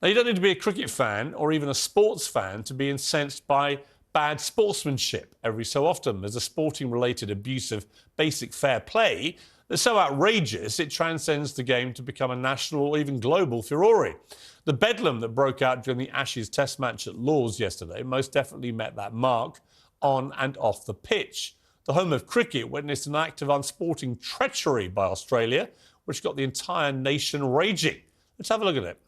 Now, you don't need to be a cricket fan or even a sports fan to be incensed by bad sportsmanship. Every so often, there's a sporting-related abuse of basic fair play that's so outrageous it transcends the game to become a national or even global furore. The bedlam that broke out during the Ashes Test match at Lord's yesterday most definitely met that mark on and off the pitch. The home of cricket witnessed an act of unsporting treachery by Australia, which got the entire nation raging. Let's have a look at it.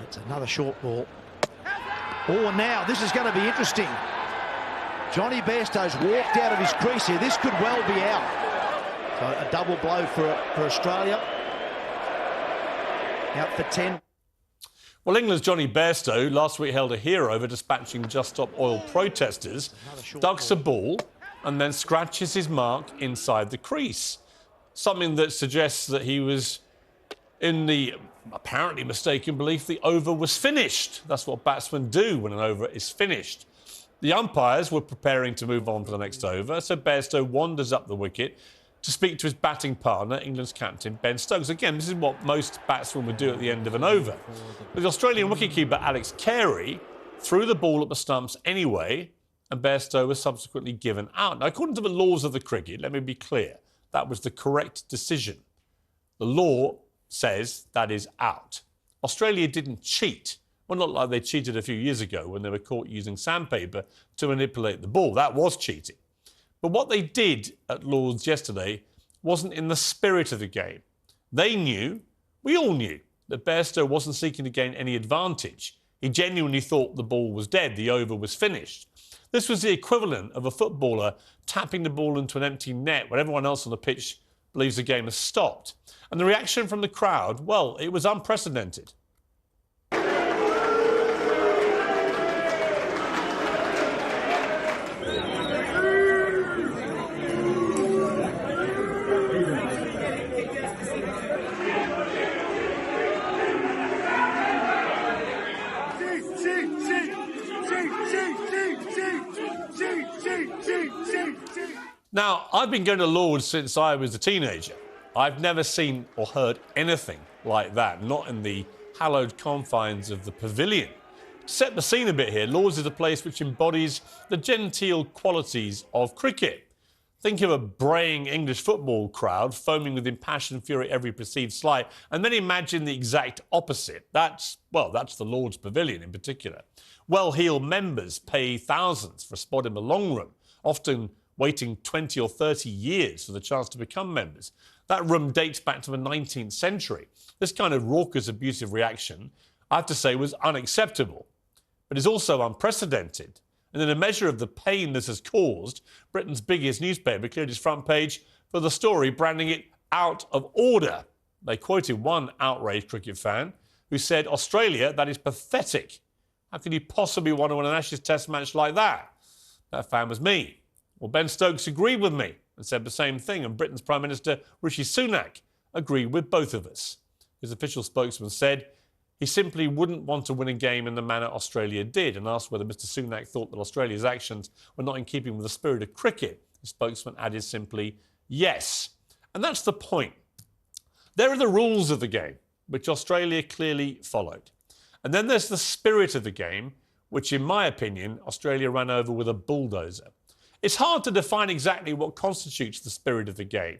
That's another short ball. Oh, now this is going to be interesting. Jonny Bairstow's walked out of his crease here. This could well be out. So a double blow for Australia. Out for 10. Well, England's Jonny Bairstow last week held a hero over dispatching Just Stop Oil protesters, ducks a ball and then scratches his mark inside the crease. Something that suggests that he was in the apparently mistaken belief the over was finished. That's what batsmen do when an over is finished. The umpires were preparing to move on for the next over, so Bairstow wanders up the wicket to speak to his batting partner, England's captain, Ben Stokes. Again, this is what most batsmen would do at the end of an over. But the Australian wicketkeeper, Alex Carey, threw the ball at the stumps anyway, and Bairstow was subsequently given out. Now, according to the laws of the cricket, let me be clear, that was the correct decision. The law says that is out. Australia didn't cheat. Well, not like they cheated a few years ago when they were caught using sandpaper to manipulate the ball. That was cheating. But what they did at Lord's yesterday wasn't in the spirit of the game. They knew, we all knew, that Bairstow wasn't seeking to gain any advantage. He genuinely thought the ball was dead, the over was finished. This was the equivalent of a footballer tapping the ball into an empty net when everyone else on the pitch believes the game has stopped. And the reaction from the crowd, well, it was unprecedented. Now, I've been going to Lord's since I was a teenager. I've never seen or heard anything like that, not in the hallowed confines of the pavilion. To set the scene a bit here, Lord's is a place which embodies the genteel qualities of cricket. Think of a braying English football crowd foaming with impassioned fury at every perceived slight, and then imagine the exact opposite. That's the Lord's Pavilion in particular. Well-heeled members pay thousands for a spot in the long room, often waiting 20 or 30 years for the chance to become members. That room dates back to the 19th century. This kind of raucous, abusive reaction, I have to say, was unacceptable, but is also unprecedented. And in a measure of the pain this has caused, Britain's biggest newspaper cleared its front page for the story, branding it out of order. They quoted one outraged cricket fan who said, "Australia, that is pathetic. How could you possibly want to win an Ashes Test match like that?" That fan was me. Well, Ben Stokes agreed with me and said the same thing, and Britain's Prime Minister Rishi Sunak agreed with both of us. His official spokesman said he simply wouldn't want to win a game in the manner Australia did, and asked whether Mr Sunak thought that Australia's actions were not in keeping with the spirit of cricket. The spokesman added simply, yes. And that's the point. There are the rules of the game, which Australia clearly followed. And then there's the spirit of the game, which, in my opinion, Australia ran over with a bulldozer. It's hard to define exactly what constitutes the spirit of the game,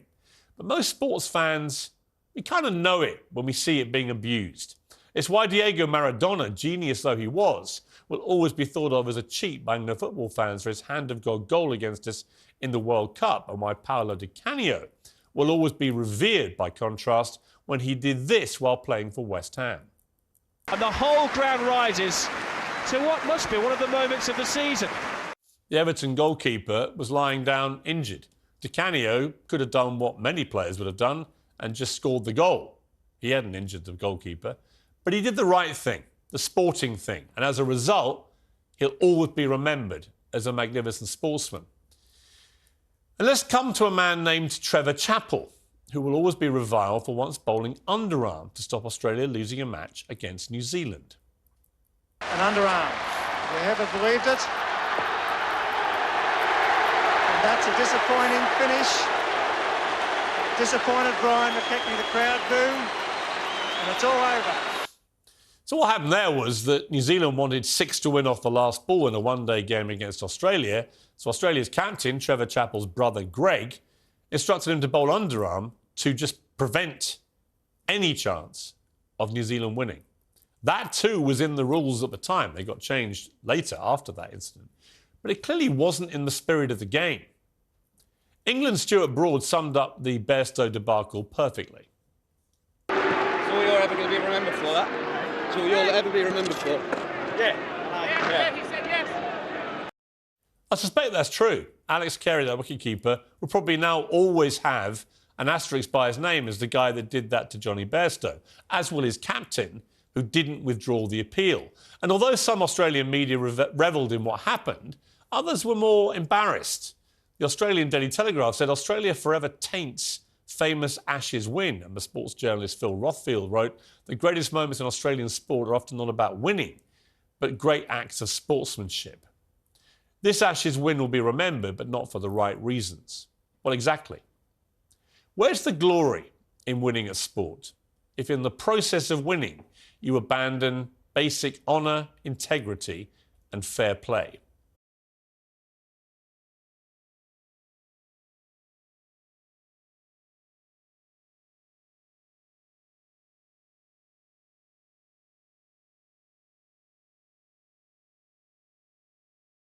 but most sports fans, we kind of know it when we see it being abused. It's why Diego Maradona, genius though he was, will always be thought of as a cheat by England football fans for his hand-of-God goal against us in the World Cup, and why Paolo Di Canio will always be revered, by contrast, when he did this while playing for West Ham. And the whole crowd rises to what must be one of the moments of the season. The Everton goalkeeper was lying down injured. Di Canio could have done what many players would have done and just scored the goal. He hadn't injured the goalkeeper, but he did the right thing, the sporting thing, and as a result, he'll always be remembered as a magnificent sportsman. And let's come to a man named Trevor Chappell, who will always be reviled for once bowling underarm to stop Australia losing a match against New Zealand. An underarm. You ever believed it? And that's a disappointing finish. Disappointed Brian McKechnie, the crowd boo. It's all over. So what happened there was that New Zealand wanted 6 to win off the last ball in a one-day game against Australia. So Australia's captain, Trevor Chappell's brother Greg, instructed him to bowl underarm to just prevent any chance of New Zealand winning. That too was in the rules at the time. They got changed later after that incident. But it clearly wasn't in the spirit of the game. England's Stuart Broad summed up the Bairstow debacle perfectly. That's all you're ever going to be remembered for, that? That's all you'll ever be remembered for. Yeah. He said yes. I suspect that's true. Alex Carey, that wicketkeeper, will probably now always have an asterisk by his name as the guy that did that to Jonny Bairstow, as will his captain, who didn't withdraw the appeal. And although some Australian media revelled in what happened, others were more embarrassed. The Australian Daily Telegraph said Australia forever taints famous Ashes win, and the sports journalist Phil Rothfield wrote, the greatest moments in Australian sport are often not about winning, but great acts of sportsmanship. This Ashes win will be remembered, but not for the right reasons. What exactly? Where's the glory in winning a sport if in the process of winning you abandon basic honour, integrity and fair play?